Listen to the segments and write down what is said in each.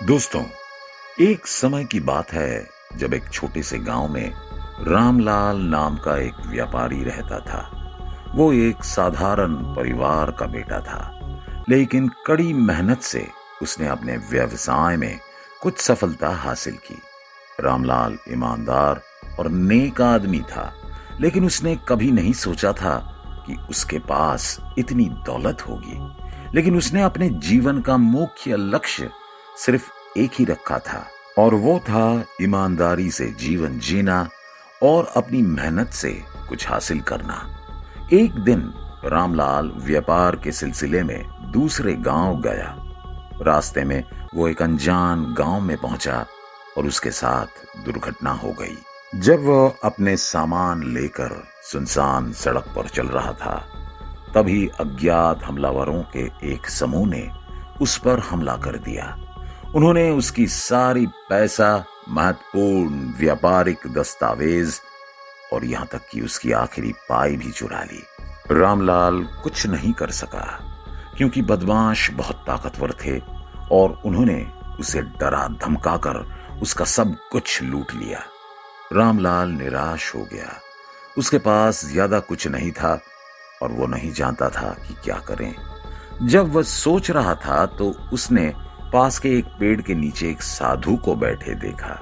दोस्तों, एक समय की बात है जब एक छोटे से गांव में रामलाल नाम का एक व्यापारी रहता था। वो एक साधारण परिवार का बेटा था, लेकिन कड़ी मेहनत से उसने अपने व्यवसाय में कुछ सफलता हासिल की। रामलाल ईमानदार और नेक आदमी था, लेकिन उसने कभी नहीं सोचा था कि उसके पास इतनी दौलत होगी। लेकिन उसने अपने जीवन का मुख्य लक्ष्य सिर्फ एक ही रखा था, और वो था ईमानदारी से जीवन जीना और अपनी मेहनत से कुछ हासिल करना। एक दिन रामलाल व्यापार के सिलसिले में दूसरे गांव गया। रास्ते में वो एक अनजान गांव में पहुंचा और उसके साथ दुर्घटना हो गई। जब वह अपने सामान लेकर सुनसान सड़क पर चल रहा था, तभी अज्ञात हमलावरों के एक समूह ने उस पर हमला कर दिया। उन्होंने उसकी सारी पैसा, महत्वपूर्ण व्यापारिक दस्तावेज और यहां तक कि उसकी आखिरी पाई भी चुरा ली। रामलाल कुछ नहीं कर सका, क्योंकि बदमाश बहुत ताकतवर थे और उन्होंने उसे डरा धमकाकर उसका सब कुछ लूट लिया। रामलाल निराश हो गया। उसके पास ज्यादा कुछ नहीं था और वो नहीं जानता था कि क्या करें। जब वह सोच रहा था तो उसने पास के एक पेड़ के नीचे एक साधु को बैठे देखा।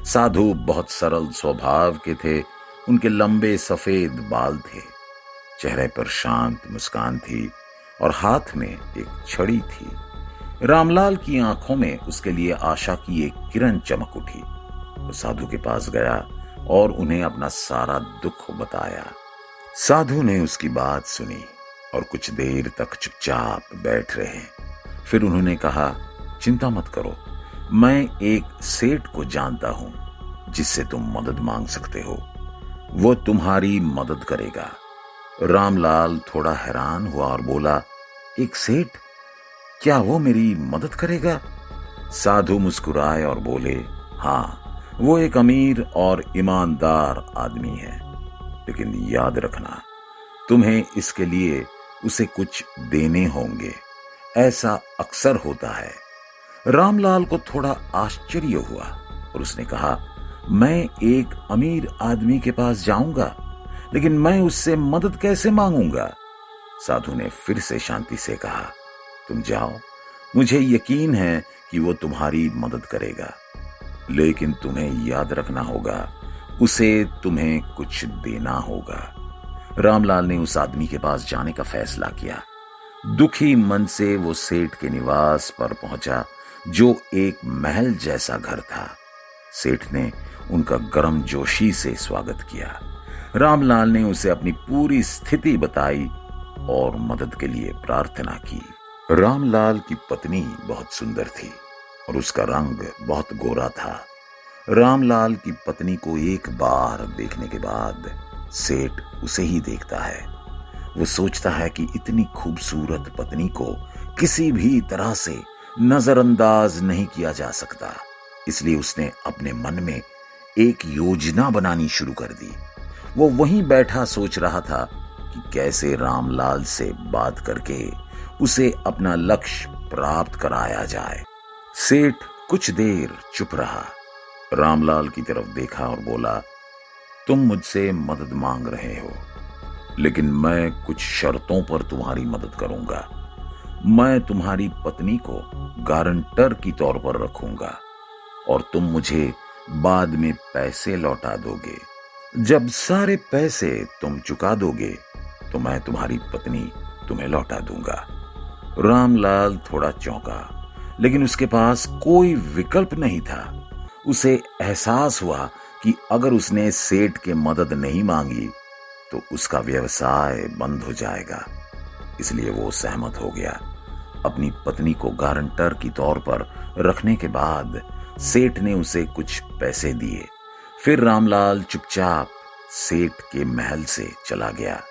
साधु बहुत सरल स्वभाव के थे। उनके लंबे सफेद बाल थे, चेहरे पर शांत मुस्कान थी और हाथ में एक छड़ी थी। रामलाल की आंखों में उसके लिए आशा की एक किरण चमक उठी। वो साधु के पास गया और उन्हें अपना सारा दुख बताया। साधु ने उसकी बात सुनी और कुछ देर तक चुपचाप बैठ रहे। फिर उन्होंने कहा, चिंता मत करो, मैं एक सेठ को जानता हूं जिससे तुम मदद मांग सकते हो। वो तुम्हारी मदद करेगा। रामलाल थोड़ा हैरान हुआ और बोला, एक सेठ? क्या वो मेरी मदद करेगा? साधु मुस्कुराए और बोले, हाँ, वो एक अमीर और ईमानदार आदमी है, लेकिन याद रखना, तुम्हें इसके लिए उसे कुछ देने होंगे। ऐसा अक्सर होता है। रामलाल को थोड़ा आश्चर्य हुआ और उसने कहा, मैं एक अमीर आदमी के पास जाऊंगा, लेकिन मैं उससे मदद कैसे मांगूंगा? साधु ने फिर से शांति से कहा, तुम जाओ, मुझे यकीन है कि वो तुम्हारी मदद करेगा, लेकिन तुम्हें याद रखना होगा, उसे तुम्हें कुछ देना होगा। रामलाल ने उस आदमी के पास जाने का फैसला किया। दुखी मन से वो सेठ के निवास पर पहुंचा, जो एक महल जैसा घर था। सेठ ने उनका गर्मजोशी से स्वागत किया। रामलाल ने उसे अपनी पूरी स्थिति बताई और मदद के लिए प्रार्थना की। रामलाल की पत्नी बहुत सुंदर थी और उसका रंग बहुत गोरा था। रामलाल की पत्नी को एक बार देखने के बाद सेठ उसे ही देखता है। वो सोचता है कि इतनी खूबसूरत पत्नी को किसी भी तरह से नजरअंदाज नहीं किया जा सकता। इसलिए उसने अपने मन में एक योजना बनानी शुरू कर दी। वो वहीं बैठा सोच रहा था कि कैसे रामलाल से बात करके उसे अपना लक्ष्य प्राप्त कराया जाए। सेठ कुछ देर चुप रहा, रामलाल की तरफ देखा और बोला, तुम मुझसे मदद मांग रहे हो, लेकिन मैं कुछ शर्तों पर तुम्हारी मदद करूंगा। मैं तुम्हारी पत्नी को गारंटर की तौर पर रखूंगा और तुम मुझे बाद में पैसे लौटा दोगे। जब सारे पैसे तुम चुका दोगे तो मैं तुम्हारी पत्नी तुम्हें लौटा दूंगा। रामलाल थोड़ा चौंका, लेकिन उसके पास कोई विकल्प नहीं था। उसे एहसास हुआ कि अगर उसने सेठ के मदद नहीं मांगी तो उसका व्यवसाय बंद हो जाएगा। इसलिए वो सहमत हो गया। अपनी पत्नी को गारंटर की तौर पर रखने के बाद सेठ ने उसे कुछ पैसे दिए। फिर रामलाल चुपचाप सेठ के महल से चला गया।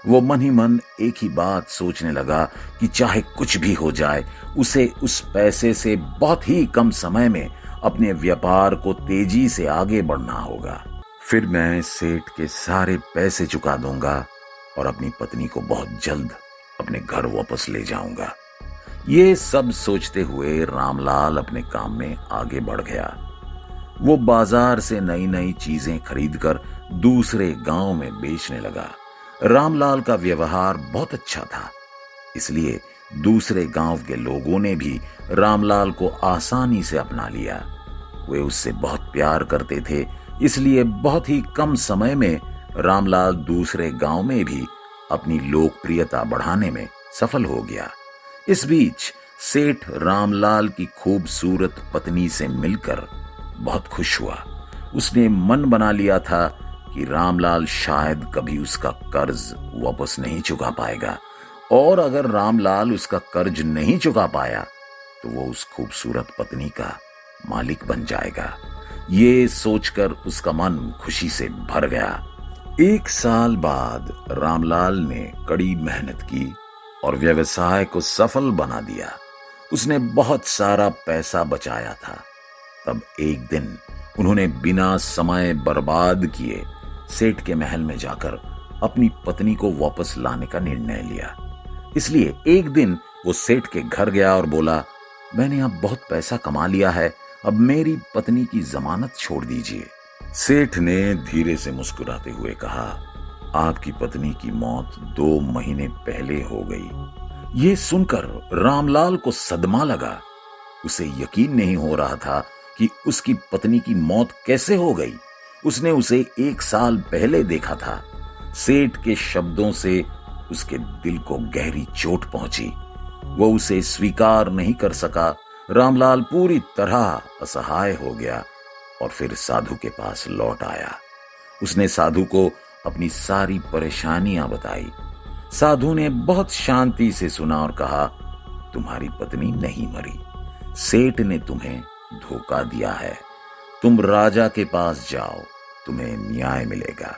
वो मन ही मन एक ही बात सोचने लगा कि चाहे कुछ भी हो जाए, उसे उस पैसे से बहुत ही कम समय में अपने व्यापार को तेजी से आगे बढ़ना होगा। फिर मैं सेठ के सारे पैसे चुका दूंगा और अपनी पत्नी को बहुत जल्द अपने घर वापस ले जाऊंगा। ये सब सोचते हुए रामलाल अपने काम में आगे बढ़ गया। वो बाजार से नई नई चीजें खरीदकर दूसरे गांव में बेचने लगा। रामलाल का व्यवहार बहुत अच्छा था, इसलिए दूसरे गांव के लोगों ने भी रामलाल को आसानी से अपना लिया। वे उससे बहुत प्यार करते थे, इसलिए बहुत ही कम समय में रामलाल दूसरे गांव में भी अपनी लोकप्रियता बढ़ाने में सफल हो गया। इस बीच सेठ रामलाल की खूबसूरत पत्नी से मिलकर बहुत खुश हुआ। उसने मन बना लिया था कि रामलाल शायद कभी उसका कर्ज वापस नहीं चुका पाएगा, और अगर रामलाल उसका कर्ज नहीं चुका पाया तो वो उस खूबसूरत पत्नी का मालिक बन जाएगा। ये सोचकर उसका मन खुशी से भर गया। 1 साल बाद रामलाल ने कड़ी मेहनत की और व्यवसाय को सफल बना दिया। उसने बहुत सारा पैसा बचाया था। तब एक दिन उन्होंने बिना समय बर्बाद किए सेठ के महल में जाकर अपनी पत्नी को वापस लाने का निर्णय लिया। इसलिए एक दिन वो सेठ के घर गया और बोला, मैंने अब बहुत पैसा कमा लिया है, अब मेरी पत्नी की जमानत छोड़ दीजिए। सेठ ने धीरे से मुस्कुराते हुए कहा, आपकी पत्नी की मौत 2 महीने पहले हो गई। ये सुनकर रामलाल को सदमा लगा। उसे यकीन नहीं हो रहा था कि उसकी पत्नी की मौत कैसे हो गई। उसने उसे 1 साल पहले देखा था। सेठ के शब्दों से उसके दिल को गहरी चोट पहुंची। वो उसे स्वीकार नहीं कर सका। रामलाल पूरी तरह असहाय हो गया और फिर साधु के पास लौट आया। उसने साधु को अपनी सारी परेशानियां बताई। साधु ने बहुत शांति से सुना और कहा, तुम्हारी पत्नी नहीं मरी, सेठ ने तुम्हें धोखा दिया है। तुम राजा के पास जाओ, तुम्हें न्याय मिलेगा।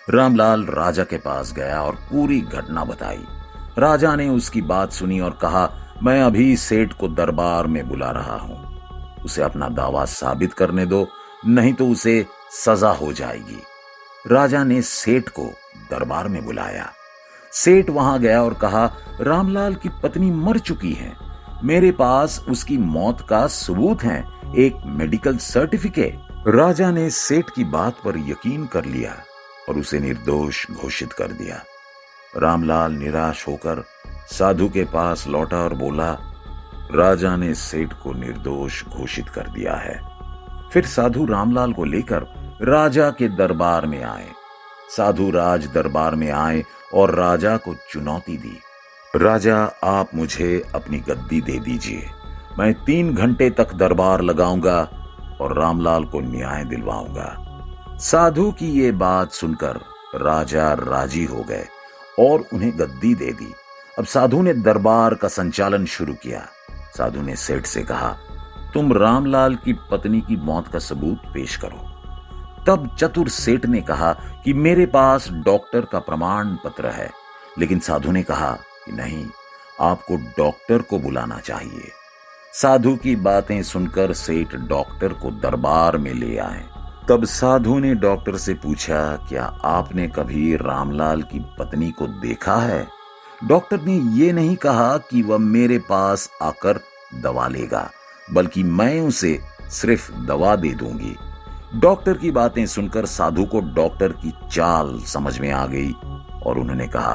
रामलाल राजा के पास गया और पूरी घटना बताई। राजा ने उसकी बात सुनी और कहा, मैं अभी सेठ को दरबार में बुला रहा हूं। उसे अपना दावा साबित करने दो, नहीं तो उसे सजा हो जाएगी। राजा ने सेठ को दरबार में बुलाया। सेठ वहां गया और कहा, रामलाल की पत्नी मर चुकी है। मेरे पास उसकी मौत का सबूत है, एक मेडिकल सर्टिफिकेट। राजा ने सेठ की बात पर यकीन कर लिया और उसे निर्दोष घोषित कर दिया। रामलाल निराश होकर साधु के पास लौटा और बोला, राजा ने सेठ को निर्दोष घोषित कर दिया है। फिर साधु रामलाल को लेकर राजा के दरबार में आए। साधु राज दरबार में आए और राजा को चुनौती दी, राजा आप मुझे अपनी गद्दी दे दीजिए, मैं 3 घंटे तक दरबार लगाऊंगा और रामलाल को न्याय दिलवाऊंगा। साधु की ये बात सुनकर राजा राजी हो गए और उन्हें गद्दी दे दी। अब साधु ने दरबार का संचालन शुरू किया। साधु ने सेठ से कहा, तुम रामलाल की पत्नी की मौत का सबूत पेश करो। तब चतुर सेठ ने कहा कि मेरे पास डॉक्टर का प्रमाण पत्र है। लेकिन साधु ने कहा कि नहीं, आपको डॉक्टर को बुलाना चाहिए। साधु की बातें सुनकर सेठ डॉक्टर को दरबार में ले आए। तब साधु ने डॉक्टर से पूछा, क्या आपने कभी रामलाल की पत्नी को देखा है? डॉक्टर ने ये नहीं कहा कि वह मेरे पास आकर दवा लेगा, बल्कि मैं उसे सिर्फ दवा दे दूंगी। डॉक्टर की बातें सुनकर साधु को डॉक्टर की चाल समझ में आ गई और उन्होंने कहा,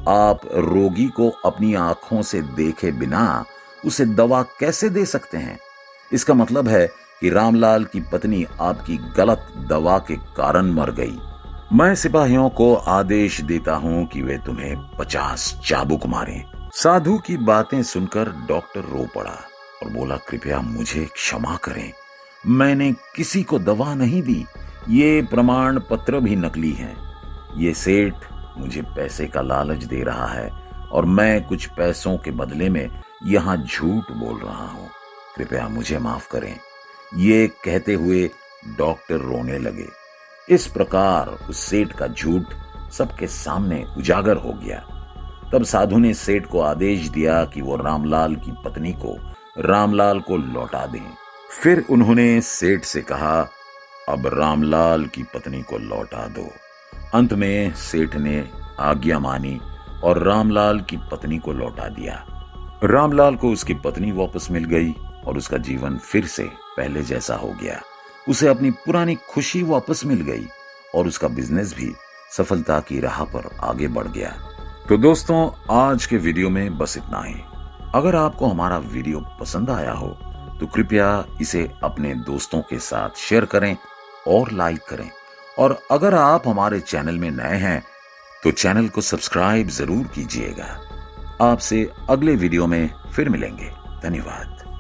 आप रोगी को अपनी आंखों से देखे बिना उसे दवा कैसे दे सकते हैं? इसका मतलब है कि रामलाल की पत्नी आपकी गलत दवा के कारण मर गई। मैं सिपाहियों को आदेश देता हूं कि वे तुम्हें 50 चाबुक मारें। साधु की बातें सुनकर डॉक्टर रो पड़ा और बोला, कृपया मुझे क्षमा करें, मैंने किसी को दवा नहीं दी। ये प्रमाण पत्र भी नकली हैं। ये सेठ मुझे पैसे का लालच दे रहा है और मैं कुछ पैसों के बदले में यहां झूठ बोल रहा हूं। कृपया मुझे माफ करें। ये कहते हुए डॉक्टर रोने लगे। इस प्रकार उस सेठ का झूठ सबके सामने उजागर हो गया। तब साधु ने सेठ को आदेश दिया कि वो रामलाल की पत्नी को रामलाल को लौटा दें। फिर उन्होंने सेठ से कहा, अब रामलाल की पत्नी को लौटा दो। अंत में सेठ ने आज्ञा मानी और रामलाल की पत्नी को लौटा दिया। रामलाल को उसकी पत्नी वापस मिल गई और उसका जीवन फिर से पहले जैसा हो गया। उसे अपनी पुरानी खुशी वापस मिल गई और उसका बिजनेस भी सफलता की राह पर आगे बढ़ गया। तो दोस्तों, आज के वीडियो में बस इतना ही। अगर आपको हमारा वीडियो पसंद आया हो तो कृपया इसे अपने दोस्तों के साथ शेयर करें और लाइक करें। और अगर आप हमारे चैनल में नए हैं तो चैनल को सब्सक्राइब जरूर कीजिएगा। आपसे अगले वीडियो में फिर मिलेंगे। धन्यवाद।